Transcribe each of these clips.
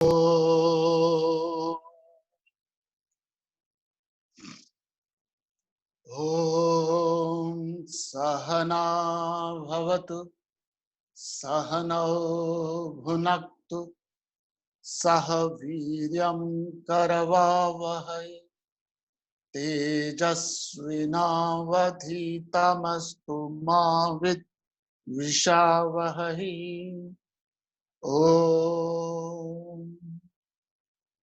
ओम सहना भवतु सहनौ भुनक्तु सह वीर्यं करवावहै तेजस्विनावधीतमस्तु मा विद्विषावहै। ओम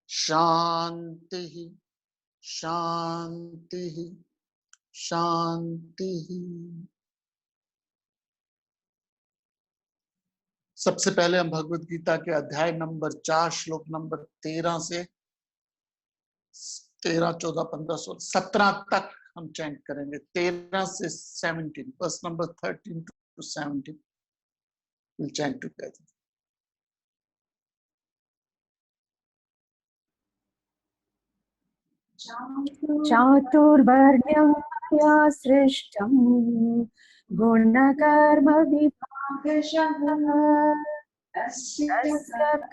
शांति शांति शांति। सबसे पहले हम भगवत गीता के अध्याय नंबर 4 श्लोक नंबर 13 से 13, 14, 15, 16, 17 तक हम चैंट करेंगे। 13 से 17, verse number 13 to 17 we'll chant together. चातुर्वर्ण्यं मया सृष्टं गुणकर्म विभागशः तस्य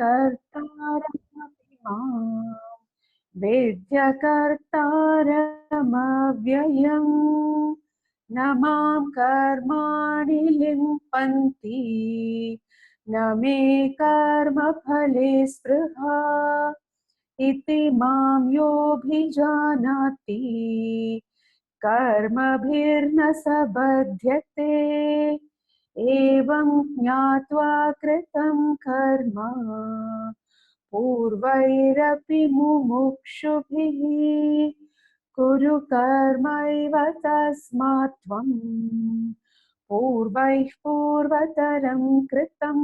कर्तारमपि मां वेद्य कर्तारमव्ययम् न मां कर्माणि लिम्पन्ति न मे कर्मफले स्पृहा इति मां योऽभिजानाति कर्मभिर्न स बध्यते एवं ज्ञात्वा कृतं कर्म पूर्वैरपि मुमुक्षुभिः कुरु कर्मैव तस्मात् त्वं पूर्वैः पूर्वतरं कृतं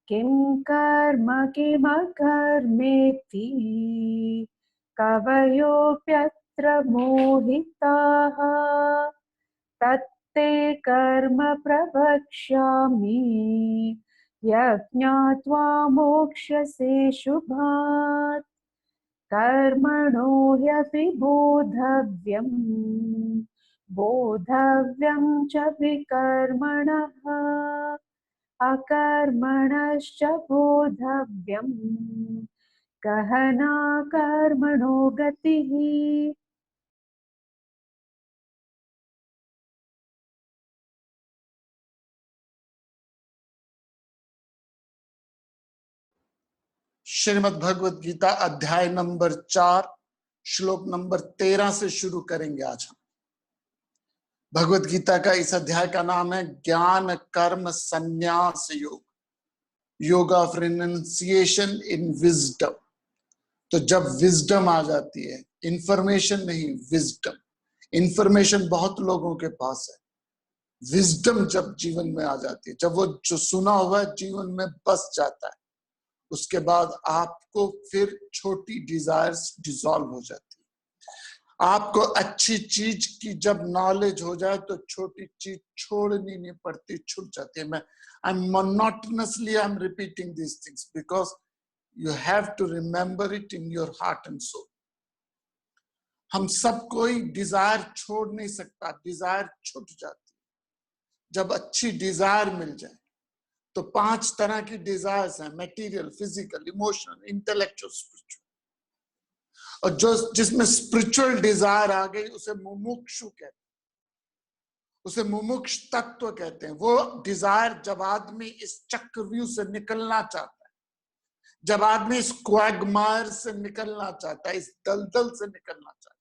किं कर्म किमकर्मेति कवयोऽप्यत्र मोहिताः तत्ते कर्म प्रवक्ष्यामि यज्ञात्वा मोक्ष्यसे शुभात् कर्मणो ह्यपि बोधव्यं च विकर्मणः अकर्मणश्च बोधव्यम् गहना कर्मणो गतिः। श्रीमद् भगवत गीता अध्याय नंबर 4 श्लोक नंबर 13 से शुरू करेंगे आज हम। भगवत गीता का इस अध्याय का नाम है ज्ञान कर्म संन्यास योग, योग ऑफ रिनंसिएशन इन विजडम। तो जब विजडम आ जाती है, इंफॉर्मेशन नहीं विजडम, इंफॉर्मेशन बहुत लोगों के पास है, विजडम जब जीवन में आ जाती है, जब वो जो सुना हुआ जीवन में बस जाता है, उसके बाद आपको फिर छोटी डिजायर्स डिसॉल्व हो जाती है। आपको अच्छी चीज की जब नॉलेज हो जाए तो छोटी चीज छोड़नी नहीं पड़ती, छूट जाती है। मैं I am monotonously I am repeating this things because you have to remember it in your heart and soul. हम सब कोई डिजायर छोड़ नहीं सकता, डिजायर छूट जाती है। जब अच्छी डिजायर मिल जाए तो 5 तरह की डिजायर्स हैं, material, physical, emotional, intellectual, spiritual. और जो जिसमें स्पिरिचुअल डिजायर आ गई उसे मुमुक्षु कहते हैं, उसे मुमुक्ष तत्व कहते हैं। वो डिजायर जब आदमी इस चक्रव्यूह से निकलना चाहता है, जब आदमी इस क्वैगमायर से निकलना चाहता है, इस दलदल से निकलना चाहता है,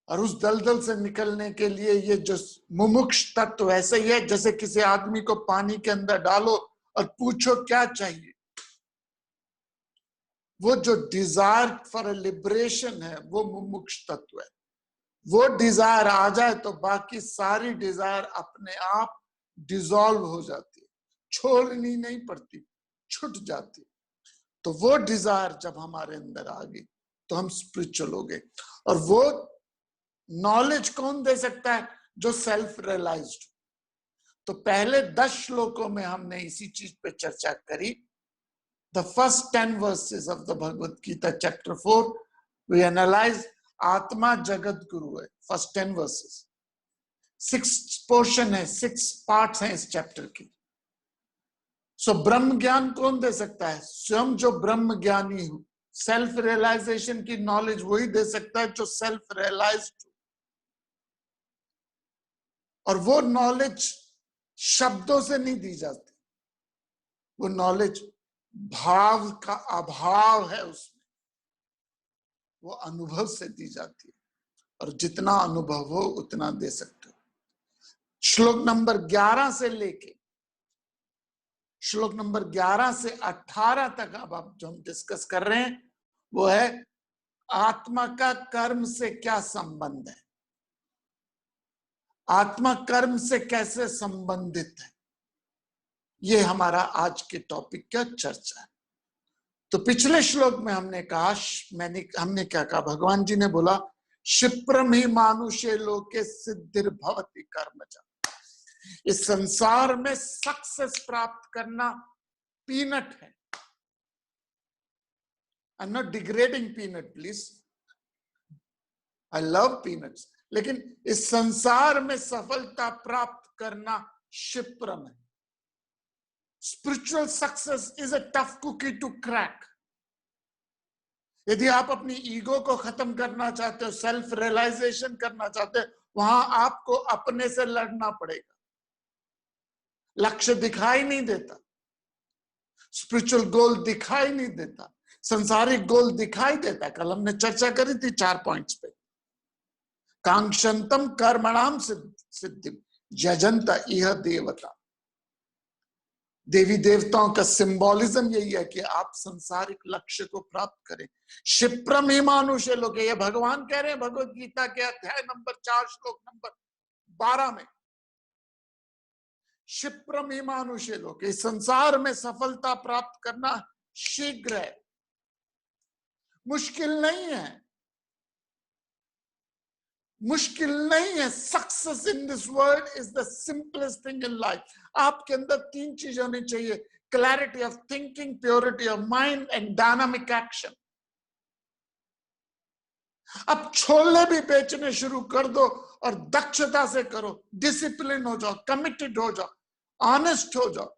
और उस दलदल से निकलने के लिए ये जो मुमुक्ष तत्व ऐसे ही है जैसे किसी आदमी को पानी के अंदर डालो और पूछो क्या चाहिए। वो जो डिजायर फॉर लिबरेशन है वो मुमुक्ष तत्व है। वो डिजायर आ जाए तो बाकी सारी डिजायर अपने आप डिसॉल्व हो जाती है, छोड़नी नहीं पड़ती, छूट जाती है। तो वो डिजायर जब हमारे अंदर आ गई तो हम स्पिरिचुअल हो गए। और वो नॉलेज कौन दे सकता है? जो सेल्फ रियलाइज्ड। तो पहले 10 श्लोकों में हमने इसी चीज पे चर्चा करी। The first 10 verses of the Bhagavad Gita chapter 4 we analyse आत्मा जगत गुरु है। फर्स्ट 10 वर्सेस, 6 पोर्शन है, 6 पार्ट्स हैं इस चैप्टर की। सो ब्रह्म ज्ञान कौन दे सकता है? स्वयं जो ब्रह्म ज्ञानी हो। सेल्फ रियलाइजेशन की नॉलेज वही दे सकता है जो सेल्फ रियलाइज्ड हो। और वो नॉलेज शब्दों से नहीं दी जाती, वो नॉलेज भाव का अभाव है उसमें, वो अनुभव से दी जाती है। और जितना अनुभव हो उतना दे सकते हो। श्लोक नंबर 11 से लेके श्लोक नंबर 11 से 18 तक अब जो हम डिस्कस कर रहे हैं वो है आत्मा का कर्म से क्या संबंध है, आत्मा कर्म से कैसे संबंधित है, ये हमारा आज के टॉपिक का चर्चा है। तो पिछले श्लोक में हमने कहा, हमने क्या कहा, भगवान जी ने बोला क्षिप्रम ही मानुषे लोके सिद्धिर्भवति कर्मजा। इस संसार में सक्सेस प्राप्त करना पीनट है। I am not degrading peanut please, I love peanuts, लेकिन इस संसार में सफलता प्राप्त करना क्षिप्रम है। Spiritual success is a tough cookie to crack. यदि आप अपनी ईगो को खत्म करना चाहते हो, सेल्फ रियलाइजेशन करना चाहते हो, वहां आपको अपने से लड़ना पड़ेगा। लक्ष्य दिखाई नहीं देता, स्पिरिचुअल गोल दिखाई नहीं देता, संसारिक गोल दिखाई देता। कल हमने चर्चा करी थी 4 पॉइंट्स पे। कांक्षन्तम कर्मणाम सिद्धि यजंत इह देवता। देवी देवताओं का सिंबॉलिज्म यही है कि आप संसारिक लक्ष्य को प्राप्त करें। क्षिप्रम ही मानुषे लोके, ये भगवान कह रहे हैं भगवत गीता के अध्याय नंबर 4 श्लोक नंबर 12 में। क्षिप्रम ही मानुषे लोके, संसार में सफलता प्राप्त करना शीघ्र है, मुश्किल नहीं है, मुश्किल नहीं है। Success in this world is the simplest thing in life. आपके अंदर 3 चीजें होनी चाहिए, clarity of thinking, purity of mind and dynamic action. अब छोले भी बेचने शुरू कर दो और दक्षता से करो, डिसिप्लिन हो जाओ, कमिटेड हो जाओ, ऑनेस्ट हो जाओ।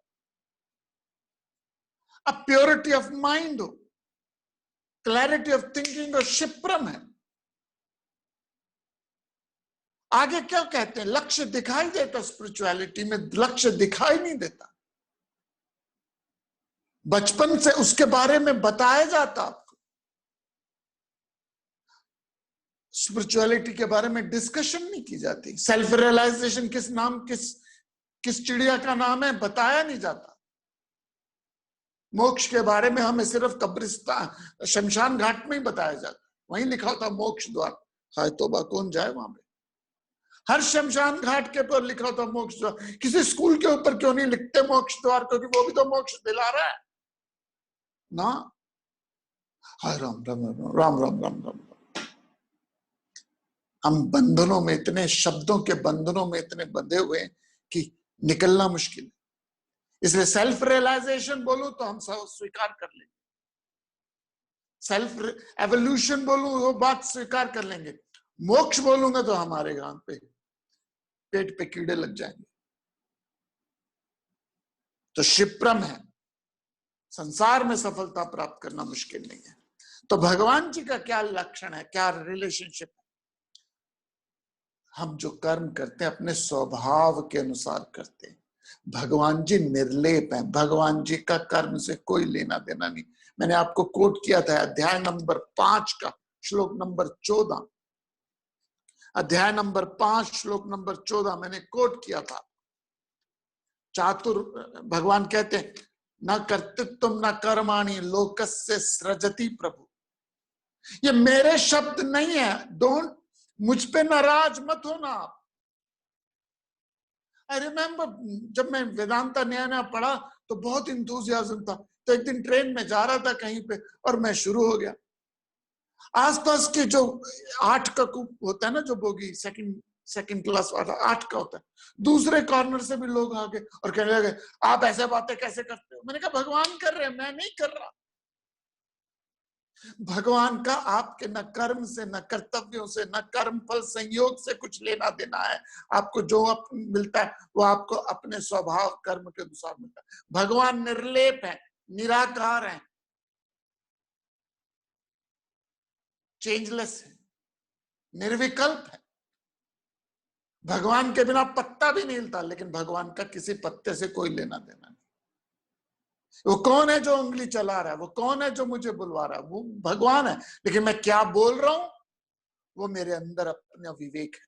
अब प्योरिटी ऑफ माइंड हो, क्लैरिटी ऑफ थिंकिंग और क्षिप्रम है। आगे क्या कहते हैं, लक्ष्य दिखाई देता, स्पिरिचुअलिटी में लक्ष्य दिखाई नहीं देता। बचपन से उसके बारे में बताया जाता आपको, स्पिरिचुअलिटी के बारे में डिस्कशन नहीं की जाती। सेल्फ रियलाइजेशन किस चिड़िया का नाम है बताया नहीं जाता। मोक्ष के बारे में हमें सिर्फ कब्रिस्तान शमशान घाट में ही बताया जाता, वहीं लिखा होता मोक्ष द्वार। हाय तौबा, कौन जाए वहां पे? हर शमशान घाट के ऊपर लिखा होता मोक्ष द्वार। किसी स्कूल के ऊपर क्यों नहीं लिखते मोक्ष द्वार, क्योंकि वो भी तो मोक्ष दिला रहा है ना। हाय राम राम राम राम राम राम राम। हम बंधनों में इतने, शब्दों के बंधनों में इतने बंधे हुए हैं कि निकलना मुश्किल है। इसलिए सेल्फ रियलाइजेशन बोलूं तो हम सब स्वीकार कर लेंगे, सेल्फ एवोल्यूशन बोलूं वो बात स्वीकार कर लेंगे। मोक्ष बोलूंगा तो हमारे गांव पे पेट पे कीड़े लग जाएंगे। तो क्षिप्रम है, संसार में सफलता प्राप्त करना मुश्किल नहीं है। तो भगवान जी का क्या लक्षण है, क्या रिलेशनशिप है? हम जो कर्म करते हैं अपने स्वभाव के अनुसार करते हैं। भगवान जी निर्लेप हैं, भगवान जी का कर्म से कोई लेना देना नहीं। मैंने आपको कोट किया था अध्याय नंबर 5 का श्लोक नंबर 14, अध्याय नंबर 5 श्लोक नंबर 14 मैंने कोट किया था। चातुर भगवान कहते हैं न कर्तृत्व न कर्माणि लोकस्य सृजति प्रभु। ये मेरे शब्द नहीं है, डोंट, मुझ पे नाराज मत होना आप। आई रिमेम्बर जब मैं वेदांता नया नया पढ़ा तो बहुत इंथुजियाज्म था। तो एक दिन ट्रेन में जा रहा था कहीं पे और मैं शुरू हो गया। आसपास के जो 8 का होता है ना, जो बोगी सेकंड क्लास वाला 8 का होता है, दूसरे कॉर्नर से भी लोग आ गए और कहने लगे आप ऐसे बातें कैसे करते हो। मैंने कहा भगवान कर रहे हैं, मैं नहीं कर रहा। भगवान का आपके न कर्म से, न कर्तव्यों से, न कर्म फल संयोग से कुछ लेना देना है। आपको जो मिलता है वो आपको अपने स्वभाव कर्म के अनुसार मिलता है। भगवान निर्लेप है, निराकार है, चेंजलेस है, निर्विकल्प है। भगवान के बिना पत्ता भी नहीं हिलता, लेकिन भगवान का किसी पत्ते से कोई लेना देना नहीं। वो कौन है जो उंगली चला रहा है, वो कौन है जो मुझे बुलवा रहा है, वो भगवान है। लेकिन मैं क्या बोल रहा हूं वो मेरे अंदर अपना विवेक है,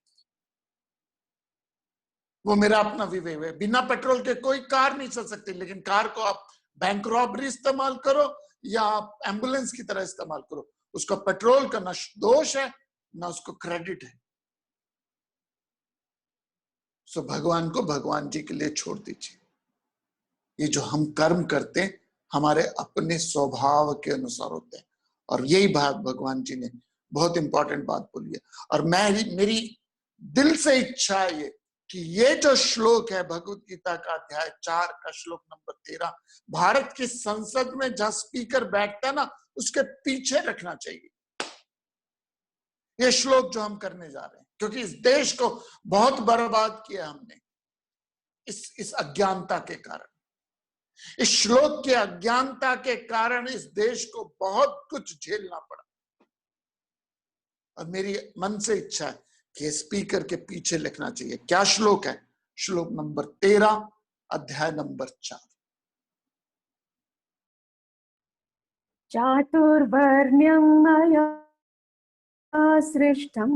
वो मेरा अपना विवेक है। बिना पेट्रोल के कोई कार नहीं चल सकती, लेकिन कार को आप बैंक रॉबरी इस्तेमाल करो या आप एम्बुलेंस की तरह इस्तेमाल करो, उसका पेट्रोल का ना दोष है ना उसको क्रेडिट है। सो भगवान को भगवान जी के लिए छोड़ दीजिए। ये जो हम कर्म करते हैं हमारे अपने स्वभाव के अनुसार होते हैं, और यही बात भगवान जी ने बहुत इंपॉर्टेंट बात बोली है। और मेरी दिल से इच्छा है ये कि ये जो श्लोक है भगवत गीता का अध्याय 4 का श्लोक नंबर 13, भारत की संसद में जहां स्पीकर बैठता है ना उसके पीछे रखना चाहिए ये श्लोक जो हम करने जा रहे हैं, क्योंकि इस देश को बहुत बर्बाद किया हमने इस अज्ञानता के कारण। इस श्लोक के अज्ञानता के कारण इस देश को बहुत कुछ झेलना पड़ा, और मेरी मन से इच्छा है कि स्पीकर के पीछे लिखना चाहिए। क्या श्लोक है? श्लोक नंबर 13 अध्याय नंबर 4। चातुर्वर्ण्यं मया सृष्टं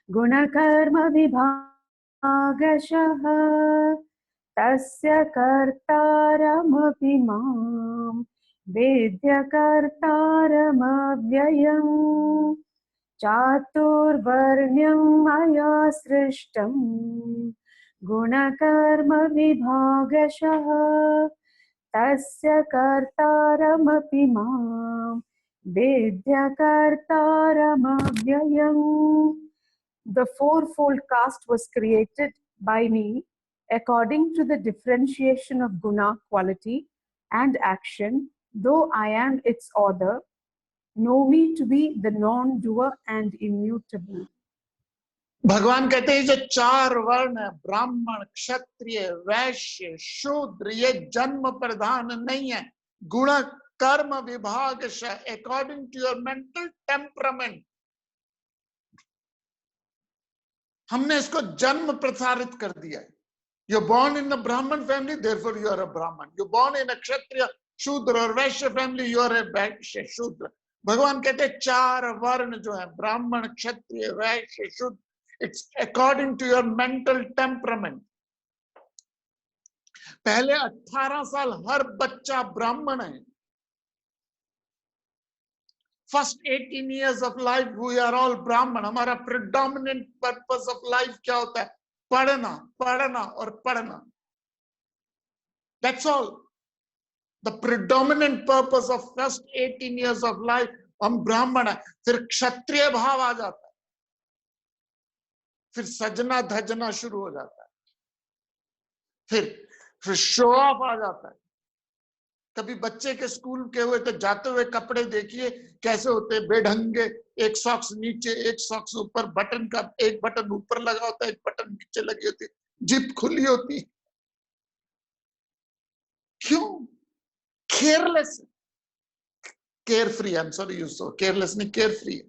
गुणकर्म विभागशः तस्य कर्तारमपि मां वेद्य कर्तारमव्ययम्। चातुर्वर्ण्यं मया सृष्टं गुणकर्म विभागशः तस्य कर्तारमपि मां वेद्य कर्तारमव्ययम्। The fourfold caste was created by me according to the differentiation of guna, quality, and action. Though I am its author, know me to be the non-doer and immutable. भगवान कहते हैं जो 4 वर्ण है, ब्राह्मण, क्षत्रिय, वैश्य, शूद्र, ये जन्म प्रधान नहीं है। गुण कर्म विभाग according to your mental temperament. हमने इसको जन्म प्रसारित कर दिया है। You born in a Brahmin family, therefore you are a Brahmin. You born in अ क्षत्रिय, शूद्र और वैश्य फैमिली, यू आर अ वैश्य शूद्र। भगवान कहते हैं 4 वर्ण जो है, ब्राह्मण, क्षत्रिय, वैश्य, शूद्र, it's according to your mental temperament. पहले 18 साल हर बच्चा ब्राह्मण है। First 18 years of life we are all ब्राह्मण। हमारा प्रिडोमिनेंट पर्पस ऑफ लाइफ क्या होता है? पढ़ना, पढ़ना और पढ़ना। That's all. The predominant purpose of first 18 years of life हम ब्राह्मण है। फिर क्षत्रिय भाव आ जाता है, फिर सजना धजना शुरू हो जाता है, फिर शो ऑफ आ जाता है। कभी बच्चे के स्कूल के हुए तो जाते हुए कपड़े देखिए कैसे होते हैं, बेढंगे, एक सॉक्स नीचे, एक सॉक्स ऊपर, बटन का एक बटन ऊपर लगा होता है, एक बटन नीचे लगी होती है, जिप खुली होती है। क्यों? Careless, care free, I am sorry use so careless नहीं, केयर फ्री।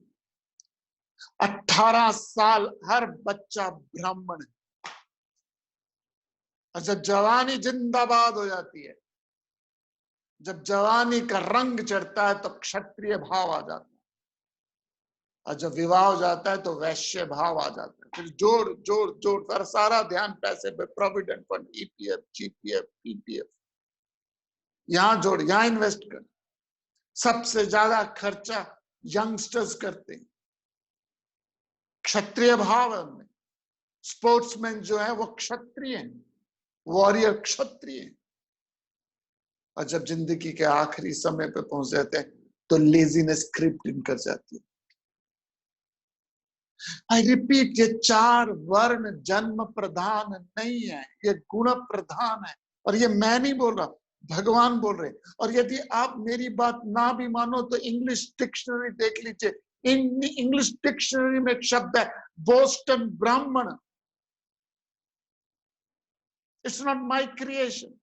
18 साल हर बच्चा ब्राह्मण है, और जब जवानी जिंदाबाद हो जाती है, जब जवानी का रंग चढ़ता है तो क्षत्रिय भाव आ जाता है, और जब विवाह हो जाता है तो वैश्य भाव आ जाता है। फिर जोड़ जोड़ जोड़ कर सारा ध्यान पैसे पे, provident fund, EPF, GPF, PPF, यहां जोड़, यहां इन्वेस्ट कर। सबसे ज्यादा खर्चा यंगस्टर्स करते हैं, क्षत्रिय भाव है उनमें। स्पोर्ट्समैन जो है वो क्षत्रिय है, वॉरियर क्षत्रिय है। और जब जिंदगी के आखिरी समय पे पहुंच जाते हैं तो लेजीनेस क्रिप्ट इन कर जाती है। आई रिपीट, ये 4 वर्ण जन्म प्रधान नहीं है, ये गुण प्रधान है। और ये मैं नहीं बोल रहा, भगवान बोल रहे हैं। और यदि आप मेरी बात ना भी मानो तो इंग्लिश डिक्शनरी देख लीजिए। इंग्लिश डिक्शनरी में एक शब्द है बोस्टन ब्राह्मण। It's not my creation.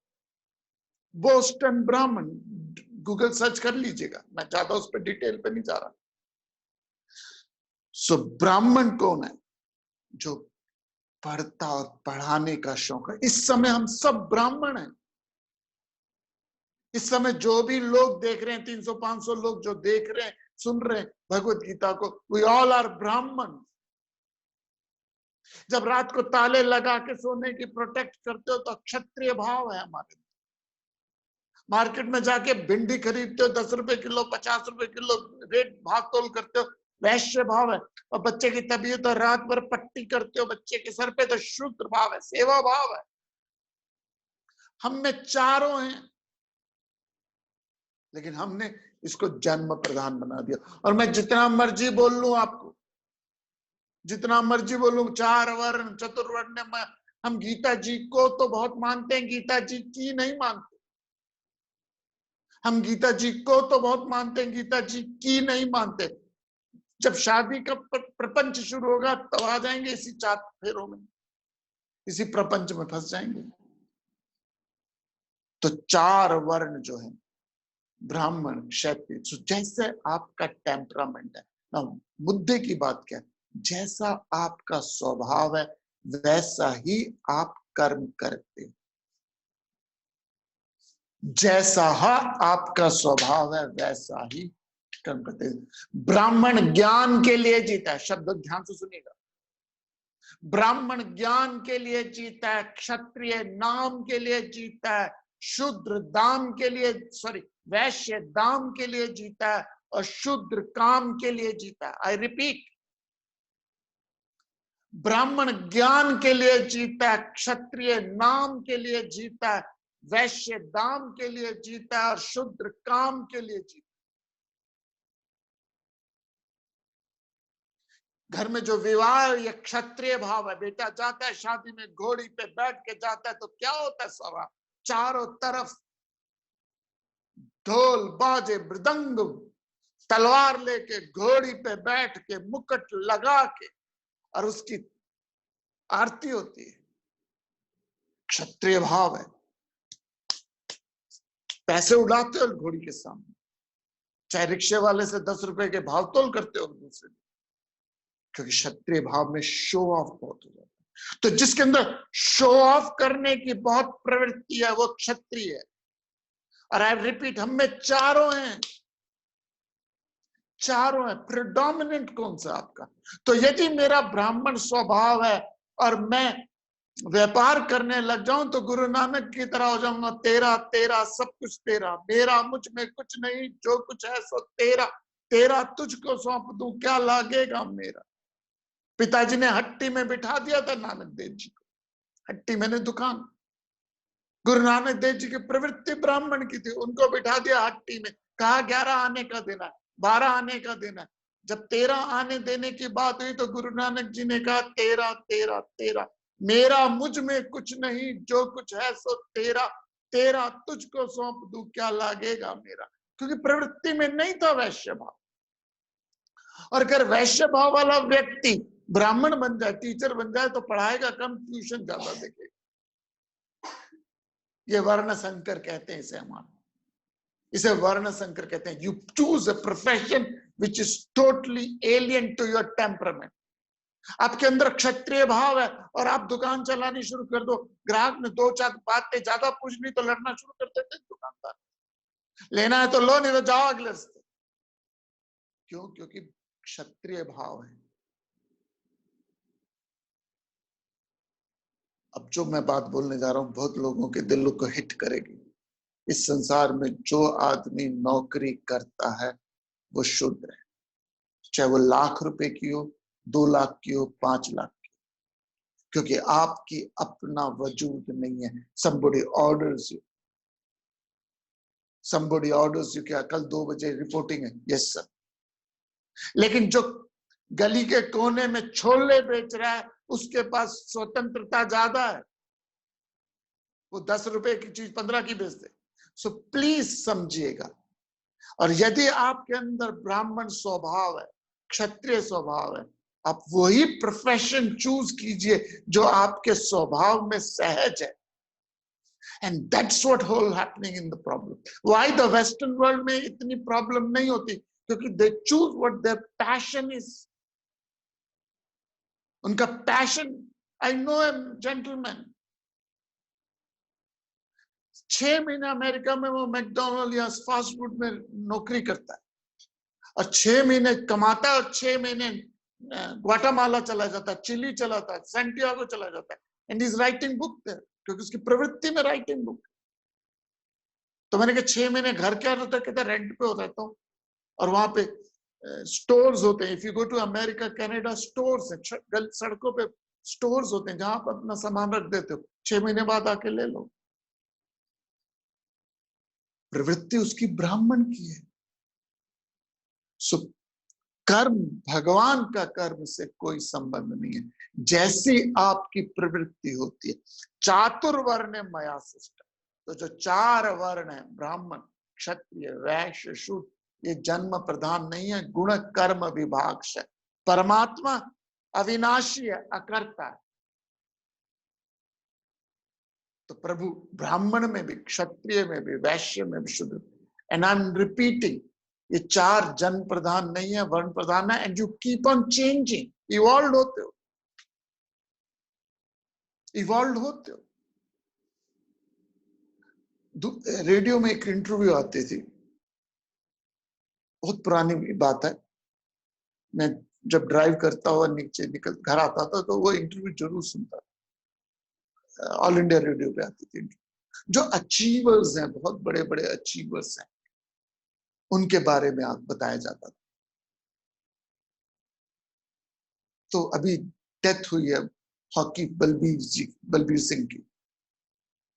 Boston ब्राह्मण, गूगल सर्च कर लीजिएगा, मैं ज्यादा उस पर डिटेल पे नहीं जा रहा। सो ब्राह्मण कौन है? जो पढ़ता और पढ़ाने का शौक है। इस समय हम सब ब्राह्मण हैं। इस समय जो भी लोग देख रहे हैं, 300-500 लोग जो देख रहे हैं, सुन रहे हैं भगवत गीता को, वी ऑल आर ब्राह्मण। जब रात को ताले लगा के सोने की प्रोटेक्ट करते हो तो क्षत्रिय भाव है हमारे। मार्केट में जाके भिंडी खरीदते हो 10 रुपए किलो, 50 रुपए किलो रेट भाव तोल करते हो, वैश्य भाव है। और बच्चे की तबीयत और रात भर पट्टी करते हो बच्चे के सर पे, तो शूद्र भाव है, सेवा भाव है। हम में चारों हैं, लेकिन हमने इसको जन्म प्रधान बना दिया। और मैं जितना मर्जी बोल लूं आपको, जितना मर्जी बोलूं, 4 वर्ण चतुर्वर्ण में, हम गीता जी को तो बहुत मानते हैं, गीता जी की नहीं मानते। हम गीता जी को तो बहुत मानते हैं, गीता जी की नहीं मानते। जब शादी का प्रपंच शुरू होगा तब आ जाएंगे इसी 4 फेरों में, इसी प्रपंच में फंस जाएंगे। तो 4 वर्ण जो है, ब्राह्मण, क्षत्रिय, जैसे आपका टेम्परामेंट है ना, मुद्दे की बात क्या है, जैसा आपका स्वभाव है वैसा ही आप कर्म करते। जैसा आपका स्वभाव है वैसा ही कर्म करते। ब्राह्मण ज्ञान के लिए जीता है, शब्द ध्यान से सुनिएगा। ब्राह्मण ज्ञान के लिए जीता है, क्षत्रिय नाम के लिए जीता है, शूद्र दाम के लिए, सॉरी वैश्य दाम के लिए जीता है, और शूद्र काम के लिए जीता है। आई रिपीट, ब्राह्मण ज्ञान के लिए जीता है, क्षत्रिय नाम के लिए जीता है, वैश्य दाम के लिए जीता है, और शूद्र काम के लिए जीता है। घर में जो विवाह या क्षत्रिय भाव है, बेटा जाता है शादी में घोड़ी पे बैठ के जाता है तो क्या होता है, सवा चारों तरफ ढोल बाजे मृदंग, तलवार लेके घोड़ी पे बैठ के मुकुट लगा के और उसकी आरती होती है। क्षत्रिय भाव है, पैसे उड़ाते हो घोड़ी के सामने, चाहे रिक्शे वाले से 10 रुपए के भाव तोल करते हो दूसरे, क्योंकि क्षत्रिय भाव में शो ऑफ बहुत हो जाता है। तो जिसके अंदर शो ऑफ करने की बहुत प्रवृत्ति है वो क्षत्रिय है। और आई रिपीट, हम में चारों हैं, चारों है। प्रिडोमिनेंट कौन सा आपका? तो यदि मेरा ब्राह्मण स्वभाव है और मैं व्यापार करने लग जाऊं तो गुरु नानक की तरह हो जाऊंगा, तेरा तेरा सब कुछ तेरा, मेरा मुझ में कुछ नहीं, जो कुछ है सो तेरा, तेरा तुझको सौंप दूं क्या लागेगा मेरा। पिताजी ने हट्टी में बिठा दिया था नानक देव जी को, हट्टी मैंने दुकान। गुरु नानक देव जी की प्रवृत्ति ब्राह्मण की थी, उनको बिठा दिया हट्टी में, कहा 11 आने का देना है, 12 आने का देना है। जब 13 आने देने की बात हुई तो गुरु नानक जी ने कहा तेरा तेरा तेरा, मेरा मुझ में कुछ नहीं, जो कुछ है सो तेरा, तेरा तुझको सौंप दूं क्या लागेगा मेरा। क्योंकि प्रवृत्ति में नहीं था वैश्य भाव। और अगर वैश्य भाव वाला व्यक्ति ब्राह्मण बन जाए, टीचर बन जाए, तो पढ़ाएगा कम, ट्यूशन ज्यादा देखेगा। ये वर्ण संकर कहते हैं इसे, हमारा इसे वर्ण संकर कहते हैं। You choose a profession which is totally alien to your temperament. आपके अंदर क्षत्रिय भाव है और आप दुकान चलानी शुरू कर दो, ग्राहक ने 2-4 बातें ज्यादा पूछनी तो लड़ना शुरू कर देते हैं दुकानदार, लेना है तो लो, नहीं तो जाओ अगले रास्ते। क्यों? क्योंकि क्षत्रिय भाव है। अब जो मैं बात बोलने जा रहा हूं बहुत लोगों के दिलों को हिट करेगी। इस संसार में जो आदमी नौकरी करता है वो शूद्र है, चाहे वो लाख रुपए की हो, 2 लाख की हो, 5 लाख की, क्योंकि आपकी अपना वजूद नहीं है। somebody orders you, somebody orders you, क्या कल 2 बजे रिपोर्टिंग है, यस सर। लेकिन जो गली के कोने में छोले बेच रहा है उसके पास स्वतंत्रता ज्यादा है, वो 10 रुपए की चीज 15 की बेचते। सो प्लीज समझिएगा। और यदि आपके अंदर ब्राह्मण स्वभाव है, क्षत्रिय स्वभाव है, आप वही प्रोफेशन चूज कीजिए जो आपके स्वभाव में सहज है। And that's what whole happening in the problem. Why the Western world में इतनी प्रॉब्लम नहीं होती? क्योंकि they choose what their passion is. उनका passion, I know a gentleman, 6 महीने अमेरिका में वो मैकडोनल्ड या फास्ट फूड में नौकरी करता है और 6 महीने कमाता है और 6 महीने ग्वाटामाला चला जाता है, चिली चला जाता है, सैंटियागो चला जाता है, and is writing book there, क्योंकि उसकी प्रवृत्ति में राइटिंग बुक। तो मैंने कहा 6 महीने घर क्या रहता है? कहता रेंट पे हो रहता हूँ, और वहां पे स्टोर्स होते हैं। If you go to America, Canada, stores है, सड़कों पे स्टोर्स होते हैं जहां आप अपना सामान रख देते हो, 6 महीने बाद आके ले लो। प्रवृत्ति उसकी ब्राह्मण की है। सो कर्म, भगवान का कर्म से कोई संबंध नहीं है, जैसी आपकी प्रवृत्ति होती है। चातुर्वर्ण मया सृष्टा, तो जो 4 वर्ण है, ब्राह्मण, क्षत्रिय, वैश्य, शूद्र, ये जन्म प्रधान नहीं है, गुण कर्म विभाग से। परमात्मा अविनाशी है, अकर्ता है। तो प्रभु ब्राह्मण में भी, क्षत्रिय में भी, वैश्य में भी, शूद्र, एंड आई एम रिपीटिंग, ये 4 जन्म प्रधान नहीं है, वर्ण प्रधान है। And you keep on changing, evolve होते हो, इवॉल्व होते हो। रेडियो में एक इंटरव्यू आती थी, बहुत पुरानी बात है, मैं जब ड्राइव करता हुआ नीचे निकल घर आता था तो वो इंटरव्यू जरूर सुनता था। ऑल इंडिया रेडियो पे आती थी। जो अचीवर्स हैं, बहुत बड़े बड़े अचीवर्स हैं, उनके बारे में आप बताया जाता था। तो अभी डेथ हुई है हॉकी बलबीर सिंह की।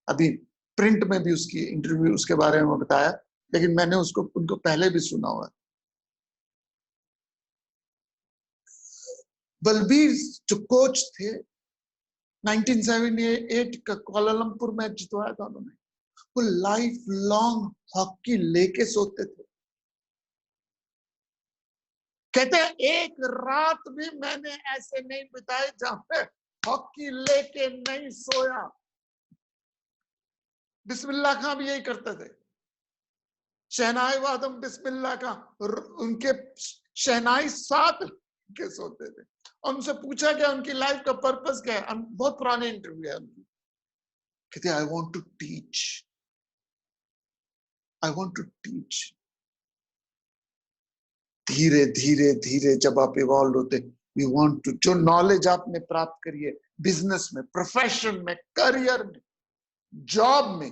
अभी प्रिंट में भी उसकी इंटरव्यू, उसके बारे में बताया, लेकिन मैंने उनको पहले भी सुना हुआ है। बलबीर जो कोच थे, 1978 का कोलालमपुर मैच जितवाया था उन्होंने, वो लाइफ लॉन्ग हॉकी लेके सोते थे। कहते हैं एक रात भी मैंने ऐसे नहीं बिताई जहां पे हॉकी लेके नहीं सोया। बिस्मिल्लाह खां भी यही करते थे, शहनाई वादम बिस्मिल्लाह खां, उनके शहनाई साथ के सोते थे। उनसे पूछा क्या उनकी लाइफ का पर्पस क्या है, बहुत पुराने इंटरव्यू है उनकी। कहते I want to teach, I want to teach. धीरे धीरे धीरे जब आप इवॉल्व होते, यू वांट टू, जो नॉलेज आपने प्राप्त करी है बिजनेस में, प्रोफेशन में, करियर में, जॉब में,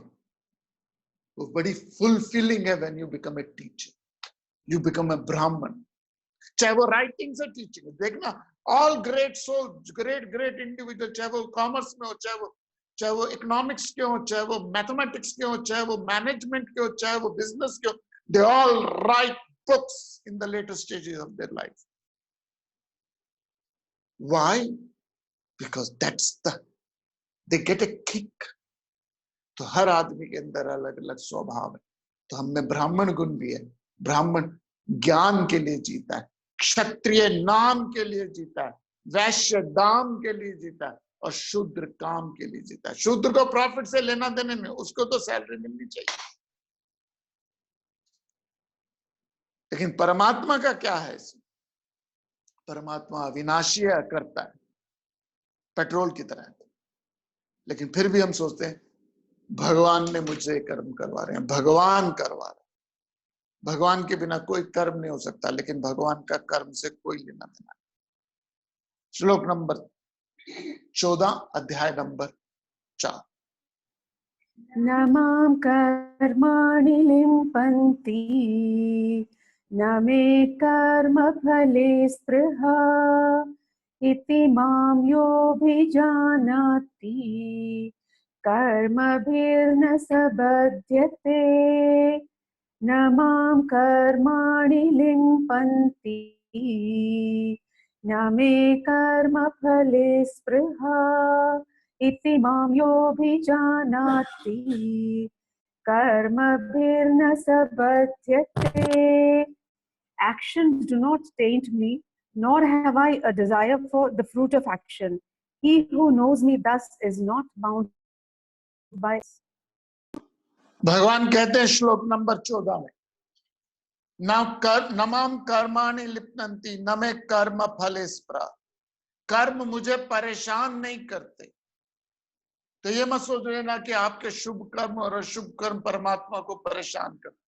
वो बड़ी फुलफिलिंग है। When you become a teacher, you become a Brahmin. चाहे वो राइटिंग से टीचिंग, देखना all great soul, great great individual, चाहे वो कॉमर्स में हो, चाहे वो इकोनॉमिक्स के हो, चाहे वो मैथमेटिक्स के हो, चाहे वो मैनेजमेंट के हो, चाहे वो बिजनेस के हो, they all right books in the later stages of their life. Why? Because they get a kick. तो हर आदमी के अंदर अलग अलग स्वभाव है। तो हम में ब्राह्मण गुण भी है। ब्राह्मण ज्ञान के लिए जीता है, क्षत्रिय नाम के लिए जीता है, वैश्य दाम के लिए जीता है, और शूद्र काम के लिए जीता है। शूद्र को प्रॉफिट से लेना देने में, उसको तो सैलरी मिलनी चाहिए। लेकिन परमात्मा का क्या है? परमात्मा अविनाशी है, करता है, पेट्रोल की तरह है। लेकिन फिर भी हम सोचते हैं भगवान ने मुझे कर्म करवा रहे हैं, भगवान करवा रहे हैं। भगवान के बिना कोई कर्म नहीं हो सकता, लेकिन भगवान का कर्म से कोई लेना देना नहीं। श्लोक नंबर 14, अध्याय नंबर 4। न मां कर्माणि लिम्पन्ति, न मे कर्मफले स्पृहा, इति मां योऽभिजानाति, कर्मभिर्न स बध्यते। न मां कर्माणि लिम्पन्ति, न मे कर्मफले स्पृहा, इति मां योऽभिजानाति, karmabhirna sabhatyate. Actions do not taint me, nor have I a desire for the fruit of action. He who knows me thus is not bound by. भगवान कहते हैं श्लोक नंबर 14 में, नमाम कर्माणि लिप्नन्ति न मे कर्म फले स्पृहा। कर्म मुझे परेशान नहीं करते। तो ये मत सोच लेना कि आपके शुभ कर्म और अशुभ कर्म परमात्मा को परेशान करते।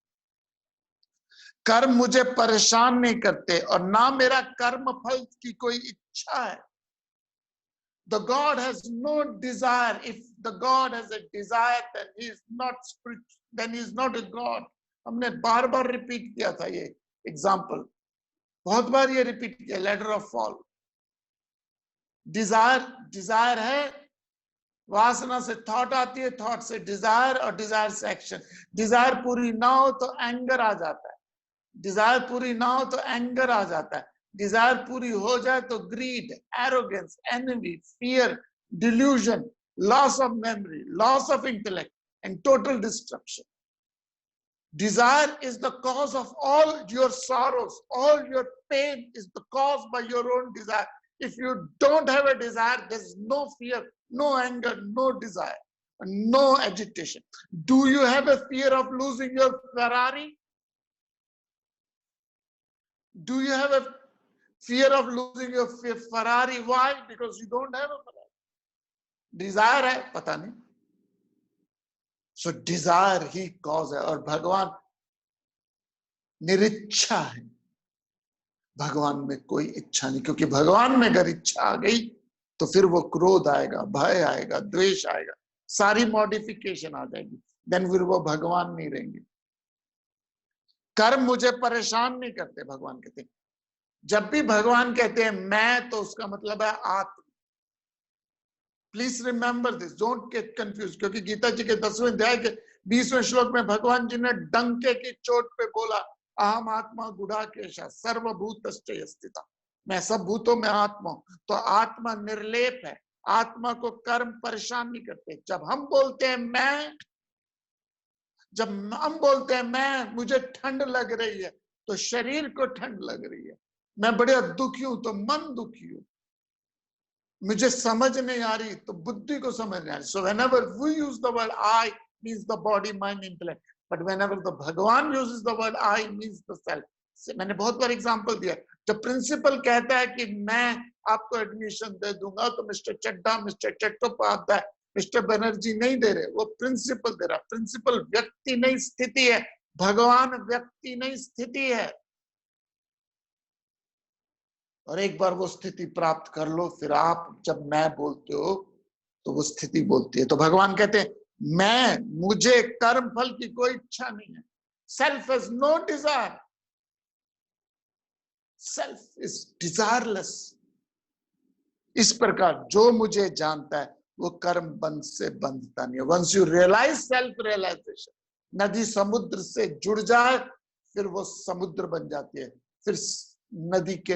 कर्म मुझे परेशान नहीं करते और ना मेरा कर्म फल की कोई इच्छा है। The God has no desire. If the God has a desire, then he is not spiritual, then he is not a God. हमने बार बार रिपीट किया था ये एग्जाम्पल, बहुत बार ये रिपीट किया। लेटर ऑफ फॉल, डिजायर है, वासना से थॉट आती है, थॉट से डिजायर और डिजायर से एक्शन। डिजायर पूरी ना हो तो एंगर आ जाता है, डिजायर पूरी ना हो तो एंगर आ जाता है, डिजायर पूरी हो जाए तो greed, arrogance, enemy, fear, delusion, loss of memory, loss of intellect and total destruction. Desire is the cause of all your sorrows, all your pain is the cause by your own desire. If you don't have a desire, there's no fear, no anger, no desire, no agitation. Do you have a fear of losing your Ferrari? Do you have a fear of losing your Ferrari? Why? Because you don't have a Ferrari. Desire है, पता नहीं। So desire ही cause है। और भगवान निरिच्छा है, भगवान में कोई इच्छा नहीं, क्योंकि भगवान में अगर इच्छा आ गई तो फिर वो क्रोध आएगा, भय आएगा, द्वेष आएगा, सारी मॉडिफिकेशन आ जाएगी, देन फिर वो भगवान नहीं रहेंगे। कर्म मुझे परेशान नहीं करते, भगवान कहते हैं। जब भी भगवान कहते हैं मैं, तो उसका मतलब है आत्मा। Please remember this, don't get confuse, क्योंकि गीता जी के 10वें अध्याय के 20वें श्लोक में भगवान जी ने डंके की चोट पे बोला, अहम आत्मा गुडाकेशा सर्वभूतश्च स्थिता, मैं सब भूतों में आत्मा हूं। तो आत्मा निर्लेप है, आत्मा को कर्म परेशान नहीं करते। जब हम बोलते हैं मैं, जब हम बोलते हैं मैं, मुझे ठंड लग रही है, तो शरीर को ठंड लग रही है। मैं बड़े दुखी हूं तो मन दुखी हूं। मुझे समझ नहीं आ रही तो बुद्धि को समझ नहीं आ रही। So whenever we use the word I, means the body, mind, intellect. But whenever the भगवान uses the word I, means the self. मैंने बहुत बार एग्जांपल दिया। जब प्रिंसिपल कहता है कि मैं आपको एडमिशन दे दूंगा, तो मिस्टर चड्डा, मिस्टर चट्टोपाध्याय, मिस्टर बनर्जी नहीं दे रहे, वो प्रिंसिपल दे रहा। प्रिंसिपल व्यक्ति नहीं स्थिति है, भगवान व्यक्ति नहीं स्थिति है। और एक बार वो स्थिति प्राप्त कर लो, फिर आप जब मैं बोलते हो तो वो स्थिति बोलती है। तो भगवान कहते हैं मैं, मुझे कर्म फल की कोई इच्छा नहीं है। Self has no desire, self is desireless. इस प्रकार जो मुझे जानता है वो कर्म बंध से बंधता नहीं है। Once you realise self realisation, नदी समुद्र से जुड़ जाए, फिर वो समुद्र बन जाती है, फिर नदी के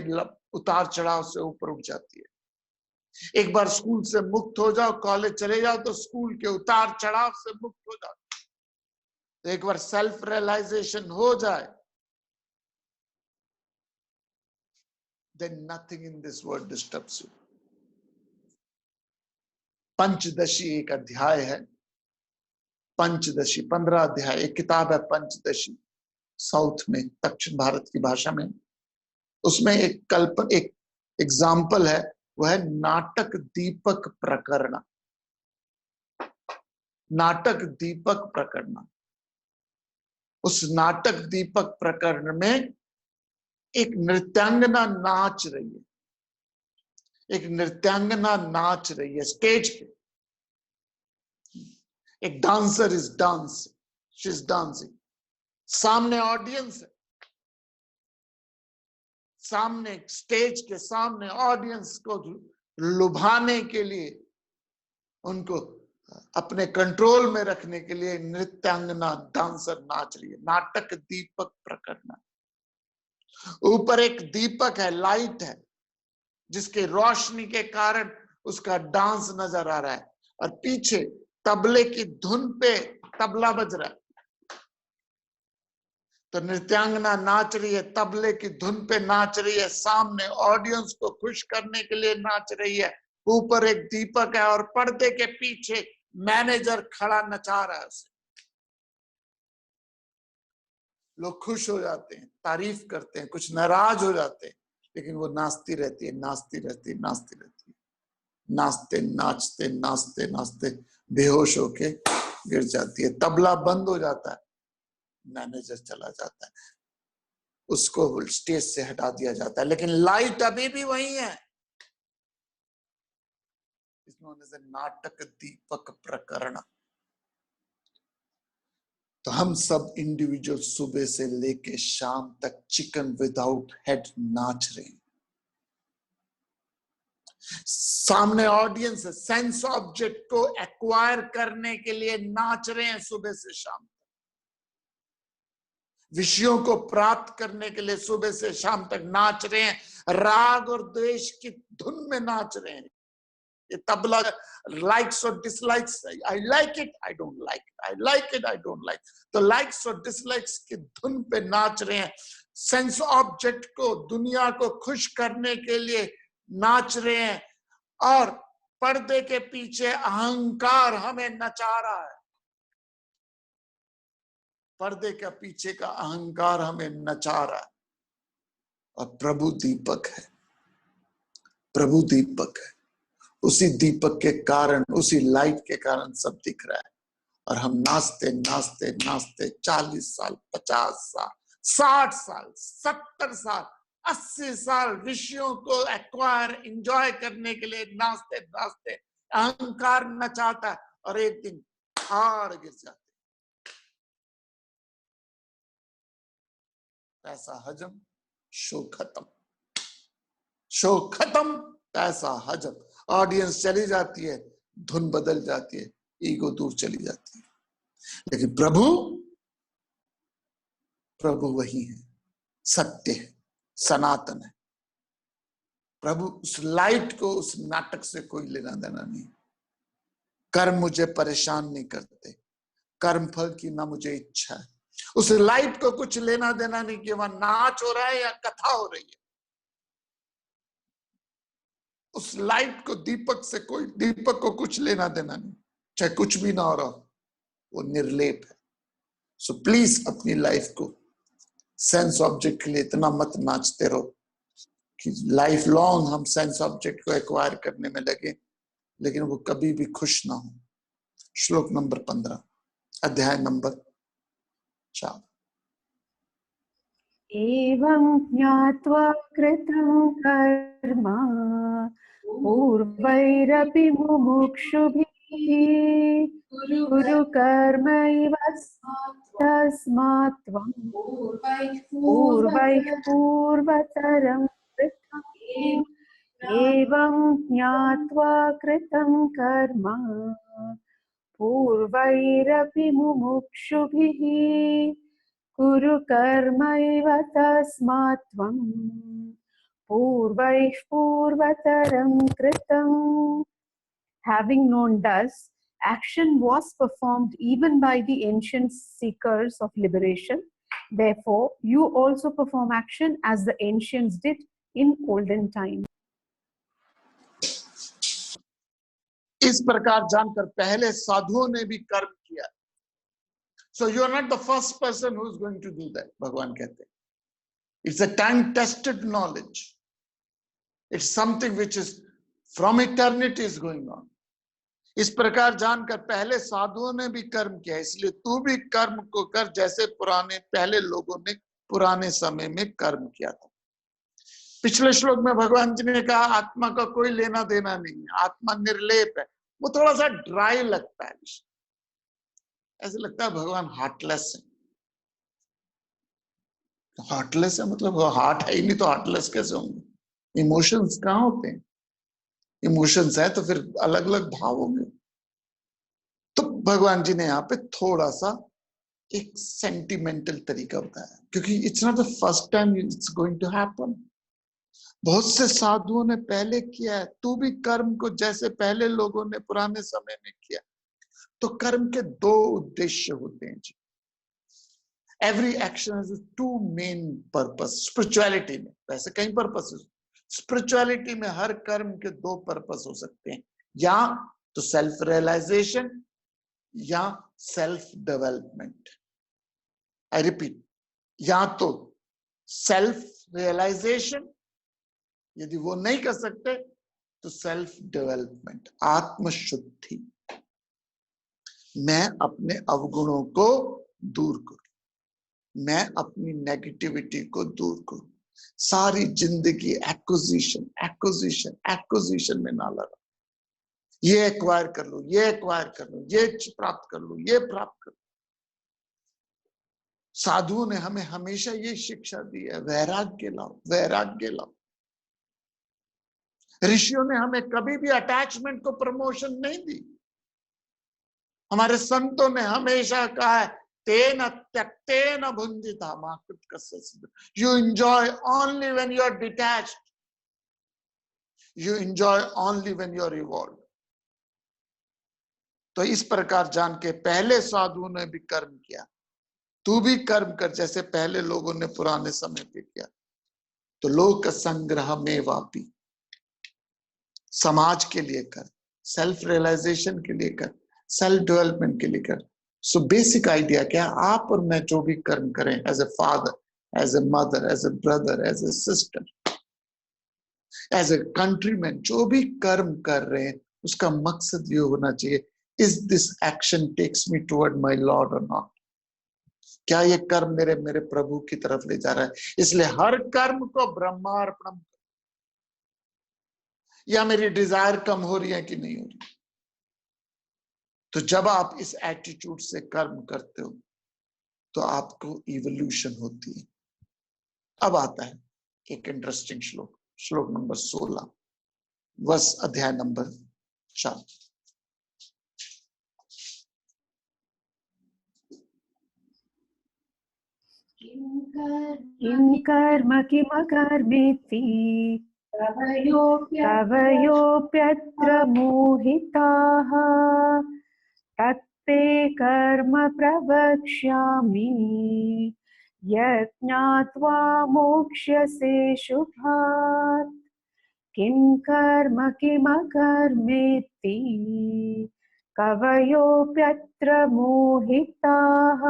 उतार चढ़ाव से ऊपर उठ जाती है। एक बार स्कूल से मुक्त हो जाओ, कॉलेज चले जाओ, तो स्कूल के उतार चढ़ाव से मुक्त हो जाओ। तो एक बार सेल्फ रियलाइजेशन हो जाए, then nothing in this world disturbs you. Panchadashi एक अध्याय है, पंचदशी 15 अध्याय, एक किताब है पंचदशी, साउथ में, दक्षिण भारत की भाषा में। उसमें एक एग्जाम्पल है, वो है नाटक दीपक प्रकरण। नाटक दीपक प्रकरण, उस नाटक दीपक प्रकरण में एक नृत्यांगना नाच रही है, एक नृत्यांगना नाच रही है स्टेज पे। एक dancer is dancing, she is dancing. सामने ऑडियंस है, सामने स्टेज के सामने ऑडियंस को लुभाने के लिए, उनको अपने कंट्रोल में रखने के लिए नृत्यांगना डांसर नाच रही है। नाटक दीपक प्रकरण। ऊपर एक दीपक है, लाइट है, जिसके रोशनी के कारण उसका डांस नजर आ रहा है, और पीछे तबले की धुन पे तबला बज रहा है। तो नृत्यांगना नाच रही है, तबले की धुन पे नाच रही है, सामने ऑडियंस को खुश करने के लिए नाच रही है, ऊपर एक दीपक है और पर्दे के पीछे मैनेजर खड़ा नचा रहा है उसे। लोग खुश हो जाते हैं, तारीफ करते हैं, कुछ नाराज हो जाते हैं, लेकिन वो नाचती रहती है, नाचती रहती है, नाचती रहती है, नाचते नाचते नाचते नाचते बेहोश होके गिर जाती है। तबला बंद हो जाता है, मैनेजर चला जाता है, उसको स्टेज से हटा दिया जाता है, लेकिन लाइट अभी भी वही है। इस नाटक दीपक प्रकरण। तो हम सब इंडिविजुअल सुबह से लेके शाम तक चिकन विदाउट हेड नाच रहे हैं। सामने ऑडियंस है, सेंस ऑब्जेक्ट को एक्वायर करने के लिए नाच रहे हैं सुबह से शाम तक, विषयों को प्राप्त करने के लिए सुबह से शाम तक नाच रहे हैं, राग और द्वेष की धुन में नाच रहे हैं। ये तबला लाइक्स और dislikes, I like it, I don't like it, I like it, I don't like, तो लाइक्स और डिसलाइक्स की धुन पे नाच रहे हैं। सेंस ऑब्जेक्ट को, दुनिया को खुश करने के लिए नाच रहे हैं, और पर्दे के पीछे अहंकार हमें नचा रहा है। पर्दे के पीछे का अहंकार हमें नचा रहा है। और प्रभु दीपक है, प्रभु दीपक है, उसी दीपक के कारण, उसी लाइट के कारण सब दिख रहा है। और हम नाचते नाचते नाचते 40 साल, 50 साल, 60 साल, 70 साल, 80 साल विषयों को एक्वायर, एंजॉय करने के लिए नाचते नाचते अहंकार नचाता है, और एक दिन हार गिर जाते। पैसा हजम, शो खत्म, शो खत्म, पैसा हजम, ऑडियंस चली जाती है, धुन बदल जाती है, ईगो दूर चली जाती है। लेकिन प्रभु, प्रभु वही है, सत्य है, सनातन है। प्रभु उस लाइट को, उस नाटक से कोई लेना देना नहीं। कर्म मुझे परेशान नहीं करते, कर्म फल की ना मुझे इच्छा है। उस लाइट को कुछ लेना देना नहीं कि वहां नाच हो रहा है या कथा हो रही है। उस लाइट को, दीपक से कोई, दीपक को कुछ लेना देना नहीं, चाहे कुछ भी ना हो रहा, वो निर्लेप है। सो प्लीज अपनी लाइफ को सेंस ऑब्जेक्ट के लिए इतना मत नाचते रहो कि लाइफ लॉन्ग हम सेंस ऑब्जेक्ट को एक्वायर करने में लगे, लेकिन वो कभी भी खुश ना हो। श्लोक नंबर 15, अध्याय नंबर 4। एवं ज्ञात्वा कृतं कर्म पूर्वैरपि मुमुक्षुभिः कुरु कर्मैव तस्मात् त्वं पूर्वैः पूर्वतरं कृतम्। एवं ज्ञात्वा कृतं कर्म पूर्वैरपि मुमुक्षुभिः कुरु कर्मैव तस्मात् त्वं पूर्वैः पूर्वतरं कृतम्। Having known thus, action was performed even by the ancient seekers of liberation. Therefore, you also perform action as the ancients did in olden times. इस प्रकार जानकर पहले साधुओं ने भी कर्म किया। So you are not the first person who is going to do that, भगवान कहते हैं। It's a time-tested knowledge. It's something which is from eternity is going on. इस प्रकार जानकर पहले साधुओं ने भी कर्म किया, इसलिए तू भी कर्म को कर जैसे पुराने पहले लोगों ने पुराने समय में कर्म किया था। पिछले श्लोक में भगवान जी ने कहा आत्मा का कोई लेना देना नहीं है, आत्मा निर्लेप है। वो थोड़ा सा ड्राई लगता है, ऐसे लगता है भगवान हार्टलेस है। हार्टलेस है मतलब वो हार्ट है ही नहीं तो हार्टलेस कैसे होंगे? इमोशंस कहाँ होते हैं? इमोशंस है तो फिर अलग अलग भाव होंगे। तो भगवान जी ने यहाँ पे थोड़ा सा एक सेंटिमेंटल तरीका बताया, क्योंकि it's not the first time it's going to happen. बहुत से साधुओं ने पहले किया है, तू भी कर्म को जैसे पहले लोगों ने पुराने समय में किया। तो कर्म के दो उद्देश्य होते हैं जी। Every action has two main purpose. Spirituality में वैसे कई पर्पस, स्पिरिचुअलिटी में हर कर्म के दो पर्पस हो सकते हैं, या तो सेल्फ रियलाइजेशन या सेल्फ डेवलपमेंट। आई रिपीट, या तो सेल्फ रियलाइजेशन, यदि वो नहीं कर सकते तो सेल्फ डेवलपमेंट, आत्मशुद्धि। मैं अपने अवगुणों को दूर करूं, मैं अपनी नेगेटिविटी को दूर करूं, सारी जिंदगी एक्विजिशन एक्विजिशन एक्विजिशन में ना लगा, ये एक्वायर कर लो, ये एक्वायर कर लो, ये प्राप्त कर लो, ये प्राप्त कर लो। साधुओं ने हमें हमेशा ये शिक्षा दी है, वैराग्य लाओ, वैराग्य लाओ। ऋषियों ने हमें कभी भी अटैचमेंट को प्रमोशन नहीं दी। हमारे संतों ने हमेशा कहा है, तेन त्यक्तेन भुंजिता मा कृतकस्य। You enjoy only when you are detached, you enjoy only when you are evolved. तो इस प्रकार जान के पहले साधुओं ने भी कर्म किया, तू भी कर्म कर जैसे पहले लोगों ने पुराने समय पे किया। तो लोक संग्रह में वापी, समाज के लिए कर, सेल्फ रियलाइजेशन के लिए कर, सेल्फ डेवलपमेंट के लिए कर। सो बेसिक आइडिया क्या, आप और मैं जो भी कर्म करें, as a father, as a mother, as a brother, as a sister, as a countryman, जो भी कर्म कर रहे हैं उसका मकसद ये होना चाहिए, is this action takes me toward my lord और नॉट। क्या ये कर्म मेरे प्रभु की तरफ ले जा रहा है? इसलिए हर कर्म को ब्रह्मार्पणम, या मेरी डिजायर कम हो रही है कि नहीं हो रही। तो जब आप इस एटीट्यूड से कर्म करते हो तो आपको इवोल्यूशन होती है। अब आता है एक इंटरेस्टिंग श्लोक, श्लोक नंबर 16, वर्ष अध्याय नंबर 4। किं कर्म किमकर्मेति कवयोऽप्यत्र मोहिताः तत्ते कर्म प्रवक्ष्यामि यज्ञात्वा मोक्ष्यसे शुभात्। किं कर्म किमकर्मेति कवयोऽप्यत्र मोहिताः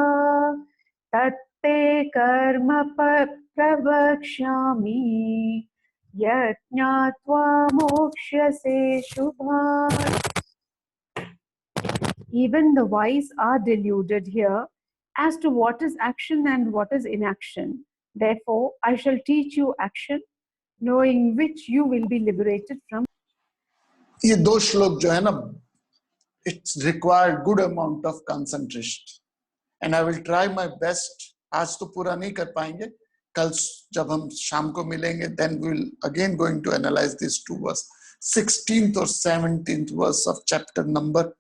तत्ते कर्म प्रवक्ष्यामि यज्ञात्वा मोक्ष्यसे शुभात्। Even the wise are deluded here as to what is action and what is inaction. Therefore, I shall teach you action, knowing which you will be liberated from. ये दो श्लोक जो है ना, it's required good amount of concentration and I will try my best. आज तो पूरा नहीं कर पाएंगे, कल जब हम शाम को मिलेंगे then we will again going to analyse this two verse, 16th और 17th verse of chapter number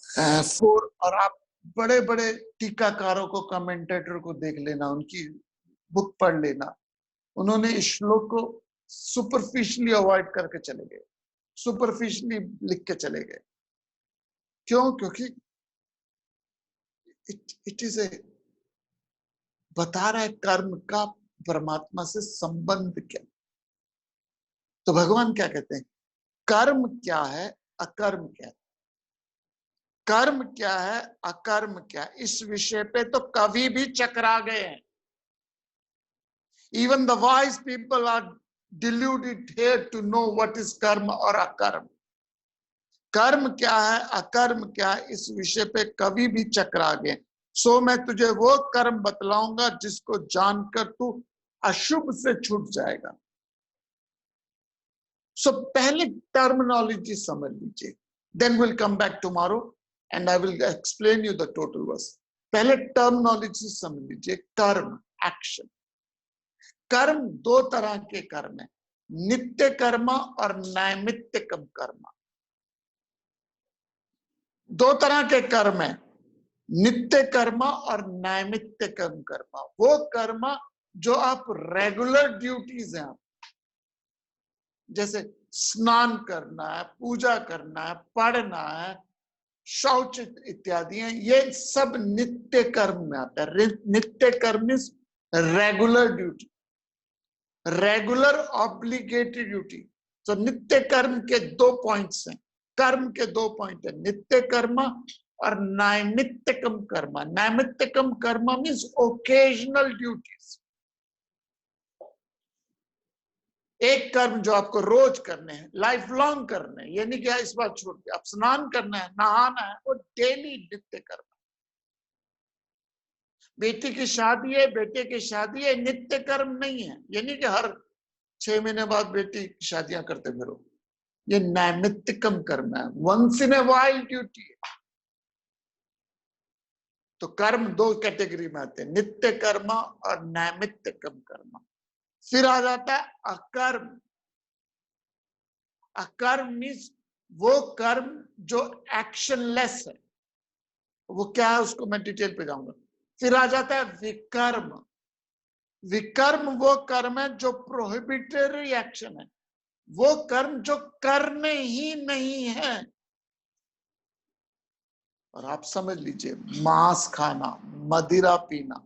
4। और आप बड़े बड़े टीकाकारों को, कमेंटेटर को देख लेना, उनकी बुक पढ़ लेना, उन्होंने इस श्लोक को सुपरफिशियली अवॉइड करके चले गए, सुपरफिशियली लिख के चले गए। क्यों? क्योंकि इट इज ए बता रहा है कर्म का परमात्मा से संबंध क्या। तो भगवान क्या कहते हैं, कर्म क्या है, अकर्म क्या है, कर्म क्या है, अकर्म क्या है, इस विषय पे तो कभी भी चकरा गए हैं। Even the wise people are deluded here to know what is karma और अकर्म। कर्म क्या है, अकर्म क्या है, इस विषय पे कभी भी चकरा गए। सो मैं तुझे वो कर्म बतलाऊंगा जिसको जानकर तू अशुभ से छूट जाएगा। सो पहले टर्मिनोलॉजी समझ लीजिए, then will come back tomorrow and I will explain you the total verse. पहले टर्मिनोलॉजी समझ लीजिए, कर्म, एक्शन। कर्म दो तरह के कर्म है, नित्य कर्म और नैमित्तिक कर्म। दो तरह के कर्म है, नित्य कर्म और नैमित्तिक कर्म। वो कर्म जो आप रेगुलर ड्यूटीज हैं, जैसे स्नान करना है, पूजा करना है, पढ़ना है, शौच इत्यादि हैं, ये सब नित्य कर्म में आता है। नित्य कर्म is regular duty, regular obligatory duty. तो नित्य कर्म के दो पॉइंट्स हैं, कर्म के दो पॉइंट है, नित्य कर्म और नैमित्तिकम कर्म। नैमित्तिकम कर्म मीन्स ओकेजनल ड्यूटीज, एक कर्म जो आपको रोज करने हैं, लाइफ लॉन्ग करने हैं, ये नहीं कि इस बार छोड़ के, आप स्नान करना है, नहाना है, वो डेली नित्य कर्म। बेटी की शादी है, बेटे की शादी है, नित्य कर्म नहीं है। ये नहीं कि हर 6 महीने बाद बेटी की शादियां करते फिरो, ये नैमित्तिकम कर्म है, once in a while duty है। तो कर्म दो कैटेगरी में आते हैं, नित्य कर्म और नैमित्तिकम कर्म। फिर आ जाता है अकर्म। अकर्म मीन्स वो कर्म जो एक्शनलेस है, वो क्या है उसको मैं डिटेल पे जाऊंगा। फिर आ जाता है विकर्म। विकर्म वो कर्म है जो प्रोहिबिटरी एक्शन है, वो कर्म जो करने ही नहीं है। और आप समझ लीजिए, मांस खाना, मदिरा पीना,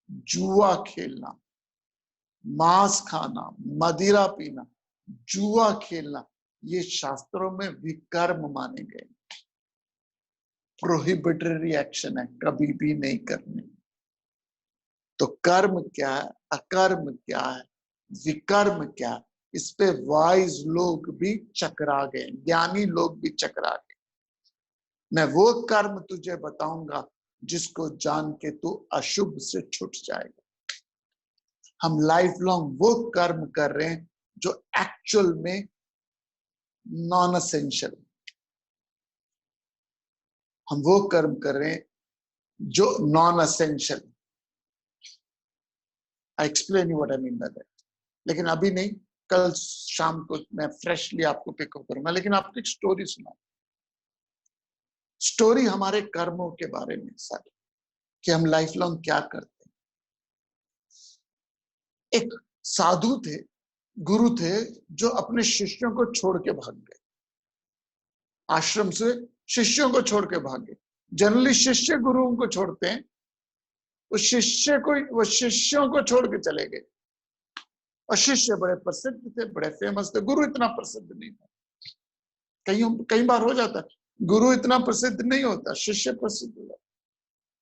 जुआ खेलना, मांस खाना, मदिरा पीना, जुआ खेलना, ये शास्त्रों में विकर्म माने गए, प्रोहिबिटरी एक्शन है, कभी भी नहीं करने। तो कर्म क्या है, अकर्म क्या है, विकर्म क्या है, इस पे वाइज लोग भी चकरा गए, ज्ञानी लोग भी चकरा गए। मैं वो कर्म तुझे बताऊंगा जिसको जान के तू अशुभ से छूट जाएगा। हम लाइफ लॉन्ग वो कर्म कर रहे हैं जो एक्चुअल में नॉन असेंशियल। हम वो कर्म कर रहे हैं जो non essential. I explain you what I mean by that, लेकिन अभी नहीं, कल शाम को मैं फ्रेशली आपको पिकअप करूंगा। लेकिन आपको एक स्टोरी सुना, स्टोरी हमारे कर्मों के बारे में सारी, कि हम लाइफ लॉन्ग क्या करते हैं। एक साधु थे, गुरु थे, जो अपने शिष्यों को छोड़ के भाग गए, आश्रम से शिष्यों को छोड़ के भाग गए। जनरली शिष्य गुरुओं को छोड़ते हैं, वो शिष्यों को छोड़ के चले गए। और शिष्य बड़े प्रसिद्ध थे, बड़े फेमस थे, गुरु इतना प्रसिद्ध नहीं था। कई बार हो जाता है, गुरु इतना प्रसिद्ध नहीं होता, शिष्य प्रसिद्ध हो जाता।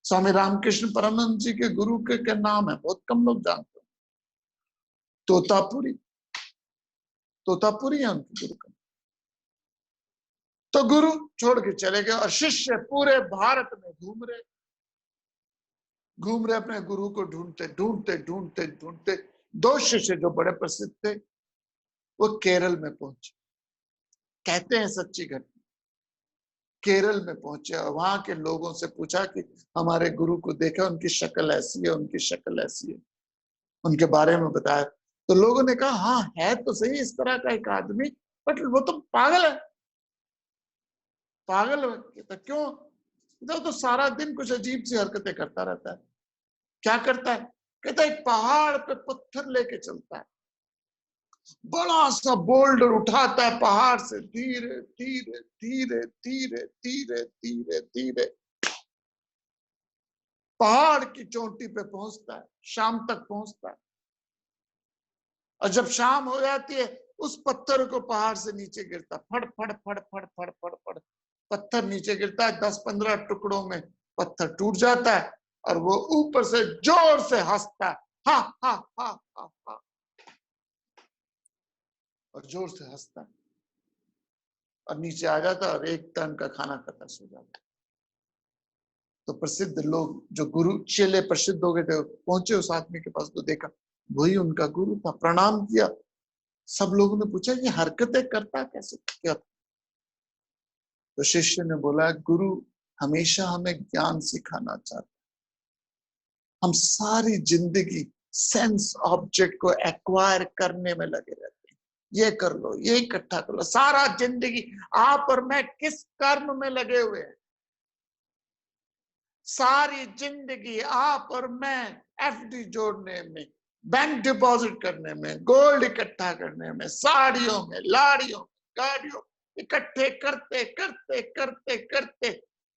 स्वामी रामकृष्ण परमहंस जी के गुरु के क्या नाम है, बहुत कम लोग जानते हैं। तोतापुरी, तोतापुरी है उनके गुरु का। तो गुरु छोड़ के चले गए और शिष्य पूरे भारत में घूम रहे अपने गुरु को ढूंढते ढूंढते ढूंढते ढूंढते। दो शिष्य जो बड़े प्रसिद्ध थे, वो केरल में पहुंचे। कहते हैं सच्ची घटना, केरल में पहुंचे और वहां के लोगों से पूछा कि हमारे गुरु को देखा, उनकी शक्ल ऐसी है, उनकी शक्ल ऐसी है, उनके बारे में बताया। तो लोगों ने कहा हाँ है तो सही इस तरह का एक आदमी, बट वो तो पागल है। पागल है क्यों? तो सारा दिन कुछ अजीब सी हरकतें करता रहता है। क्या करता है? कहता है एक पहाड़ पे पत्थर लेके चलता है, बड़ा सा बोल्डर उठाता है पहाड़ से, धीरे धीरे धीरे धीरे धीरे धीरे धीरे पहाड़ की चोटी पे पहुंचता है, शाम तक पहुंचता है। और जब शाम हो जाती है, उस पत्थर को पहाड़ से नीचे गिरता, फड़ फड़ फड़ फड़ फड़ फड़ फड़ पत्थर नीचे गिरता है। 10-15 टुकड़ों में पत्थर टूट जाता है और वो ऊपर से जोर से हंसता है, हा हा हा हा हा, और जोर से हंसता है और नीचे आ जाता है और एक टन का खाना खाता सो जाता है। तो प्रसिद्ध लोग, जो गुरु चेले प्रसिद्ध हो गए थे, पहुंचे उस आदमी के पास, तो देखा वही उनका गुरु था। प्रणाम किया। सब लोगों ने पूछा ये हरकतें करता कैसे, क्या? तो शिष्य ने बोला गुरु हमेशा हमें ज्ञान सिखाना चाहता है। हम सारी जिंदगी सेंस ऑब्जेक्ट को एक्वायर करने में लगे रहते हैं, ये कर लो, ये इकट्ठा कर लो। सारा जिंदगी आप और मैं किस कर्म में लगे हुए हैं? सारी जिंदगी आप और मैं एफडी जोड़ने में, बैंक डिपॉजिट करने में, गोल्ड इकट्ठा करने में, साड़ियों में, लाड़ियों में, गाड़ियों इकट्ठे करते करते करते करते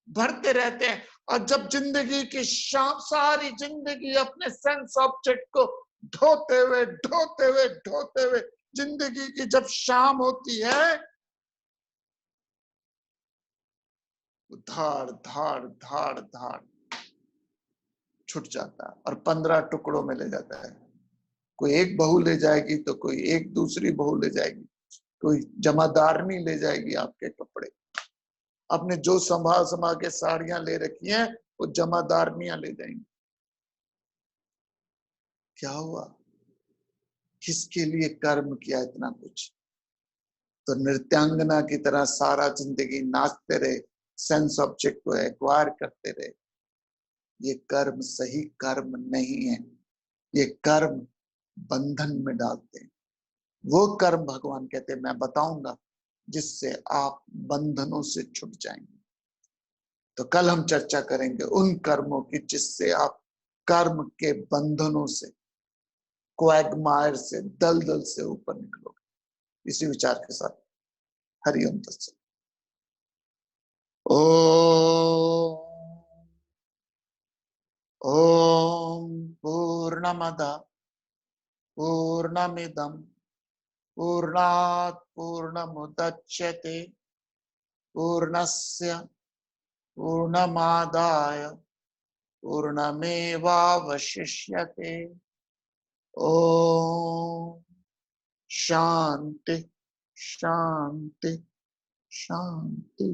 भरते रहते हैं। और जब जिंदगी की सारी जिंदगी अपने सेंस ऑब्जेक्ट को ढोते हुए ढोते हुए ढोते हुए जिंदगी की जब शाम होती है, धाड़ धाड़ धाड़ धाड़ छूट जाता है और 15 टुकड़ों में ले जाता है। कोई एक बहू ले जाएगी तो कोई एक दूसरी बहू ले जाएगी, कोई जमादारनी ले जाएगी आपके कपड़े। आपने जो संभाल संभाल के साड़ियां ले रखी हैं वो जमादारनियां ले जाएंगी। क्या हुआ? किसके लिए कर्म किया इतना कुछ? तो नृत्यांगना की तरह सारा जिंदगी नाचते रहे, सेंस ऑब्जेक्ट को एक्वायर करते रहे। ये कर्म सही कर्म नहीं है। ये कर्म बंधन में डालते हैं। वो कर्म भगवान कहते हैं मैं बताऊंगा जिससे आप बंधनों से छूट जाएंगे। तो कल हम चर्चा करेंगे उन कर्मों की जिससे आप कर्म के बंधनों से, क्वैगमायर से, दलदल से ऊपर निकलोगे। इसी विचार के साथ हरिओम तत्सत। ओम ओम पूर्णमद पूर्णमिदं पूर्णात् पूर्णमुदच्यते पूर्णस्य पूर्णमादाय पूर्णमेवावशिष्यते। ओम शांति शांति शांति।